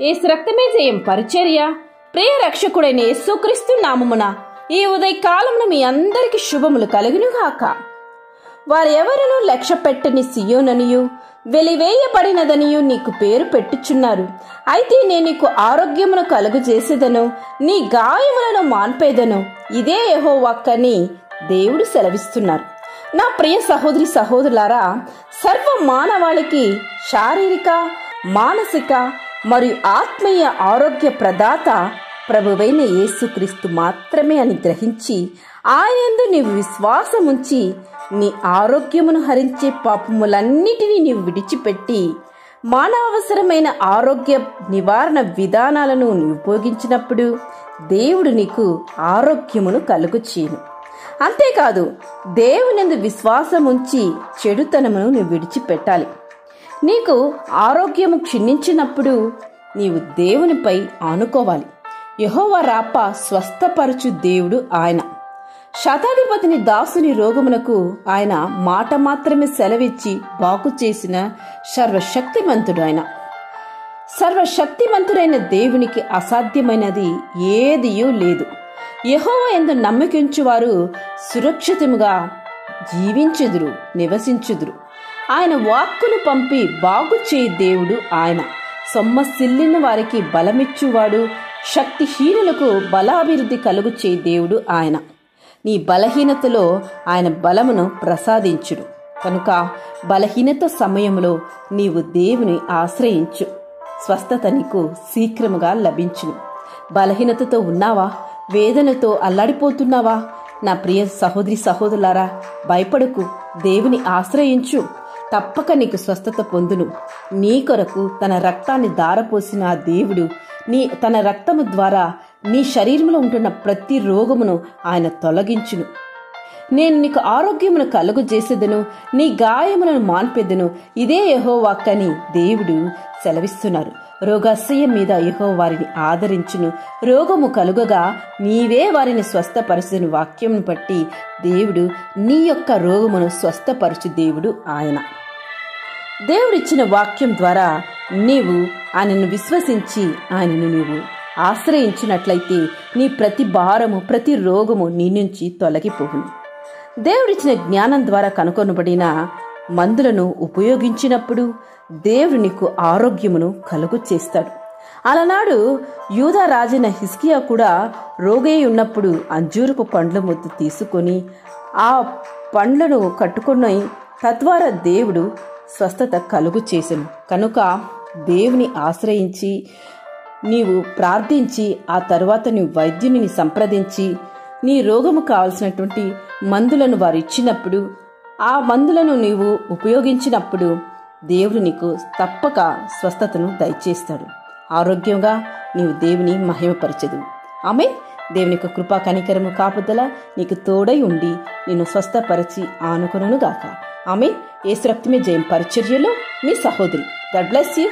యేసు రక్తమే జయం పరిచర్య. ప్రియ రక్షకుడైన యేసుక్రీస్తు నామమున ఈ ఉదయకాలమున మీ అందరికి శుభములు కలుగునుగాక. వారెవరును లక్ష్య పెట్టని సియోననియు వెలివేయబడినదనియు నీకు పేరు పెట్టుచున్నారు. అయితే నేను నీకు ఆరోగ్యమును కలుగజేసేదను, నీ గాయములను మాన్పేదను. ఇదే యెహోవాకని దేవుడు సెలవిస్తున్నారు. నా ప్రియ సహోదరి సహోదరులారా, సర్వ మానవాళికి శారీరక, మానసిక మరియు ఆత్మీయ ఆరోగ్య ప్రదాత ప్రభువైన యేసుక్రీస్తు మాత్రమే అని గ్రహించి ఆయనందు నీవు విశ్వాసముంచి నీ ఆరోగ్యమును హరించే పాపములన్నిటినీ నీవు విడిచిపెట్టి మానవసరమైన ఆరోగ్య నివారణ విధానాలను ఉపయోగించినప్పుడు దేవుడు నీకు ఆరోగ్యమును కలుగచేయును. అంతేకాదు, దేవునిందు విశ్వాసముంచి చెడుతనమును నువ్వు విడిచిపెట్టాలి. నీకు ఆరోగ్యము క్షీణించినప్పుడు నీవు దేవునిపై ఆనుకోవాలి. యెహోవా రాప స్వస్థపరచు దేవుడు ఆయన. శతాధిపతిని దాసుని రోగమునకు ఆయన మాట మాత్రమే సెలవిచ్చి బాగు చేసిన సర్వశక్తిమంతుడు ఆయన. సర్వశక్తిమంతుడైన దేవునికి అసాధ్యమైనది ఏదియూ లేదు. యెహోవా యందు నమ్మకించువారు సురక్షితముగా జీవించుదురు, నివసించుదురు. ఆయన వాక్కును పంపి బాగు చేయి దేవుడు ఆయన. సొమ్మసిల్లిన వారికి బలమిచ్చువాడు, శక్తిహీనులకు బలాభివృద్ధి కలుగు చేయి దేవుడు ఆయన. నీ బలహీనతలో ఆయన బలమును ప్రసాదించుడు. కనుక బలహీనత సమయంలో నీవు దేవుని ఆశ్రయించు, స్వస్థత నీకు శీఘ్రముగా లభించును. బలహీనతతో ఉన్నావా? వేదనతో అల్లాడిపోతున్నావా? నా ప్రియ సహోదరి సహోదరులారా, భయపడకు, దేవుని ఆశ్రయించు, తప్పక నీకు స్వస్థత పొందును. నీ కొరకు తన రక్తాన్ని ధారపోసిన ఆ దేవుడు తన రక్తము ద్వారా నీ శరీరంలో ఉంటున్న ప్రతి రోగమును ఆయన తొలగించును. నేను నీకు ఆరోగ్యమును కలుగజేసేదను, నీ గాయములను మాన్పెదను. ఇదే యెహోవాకని దేవుడు సెలవిస్తున్నారు. రోగాశయం మీద యెహోవా వారిని ఆదరించును. రోగము కలుగగా నీవే వారిని స్వస్థపరచుని వాక్యం బట్టి దేవుడు నీ యొక్క రోగమును స్వస్థపరచు దేవుడు ఆయన. దేవుడిచ్చిన వాక్యం ద్వారా నీవు ఆయనను విశ్వసించి ఆయనను నీవు ఆశ్రయించినట్లయితే నీ ప్రతి భారము, ప్రతి రోగము నీ నుంచి తొలగిపోవును. దేవుడిచ్చిన జ్ఞానం ద్వారా కనుగొనబడిన మందులను ఉపయోగించినప్పుడు దేవుడు నీకు ఆరోగ్యమును కలుగు చేస్తాడు. అలనాడు యూదా రాజైన హిజ్కియా కూడా రోగి ఉన్నప్పుడు అంజూరపు పండ్ల ముద్దు తీసుకొని ఆ పండ్లను కట్టుకుని తద్వారా దేవుడు స్వస్థత కలుగు చేసెను. కనుక దేవుని ఆశ్రయించి నీవు ప్రార్థించి ఆ తరువాత నీవు వైద్యుని సంప్రదించి నీ రోగము కావలసినటువంటి మందులను వారు ఇచ్చినప్పుడు ఆ మందులను నీవు ఉపయోగించినప్పుడు దేవుడు నీకు తప్పక స్వస్థతను దయచేస్తాడు. ఆరోగ్యంగా నీవు దేవుని మహిమపరచదు. ఆమేన్. దేవుని యొక్క కృపా కనికరము కాపుదల నీకు తోడై ఉండి నిన్ను స్వస్థపరిచి ఆనుకొనుగాక. ఆమేన్. యేసు రక్తమే జయం పరిచర్యలో మీ సహోదరి. God bless you.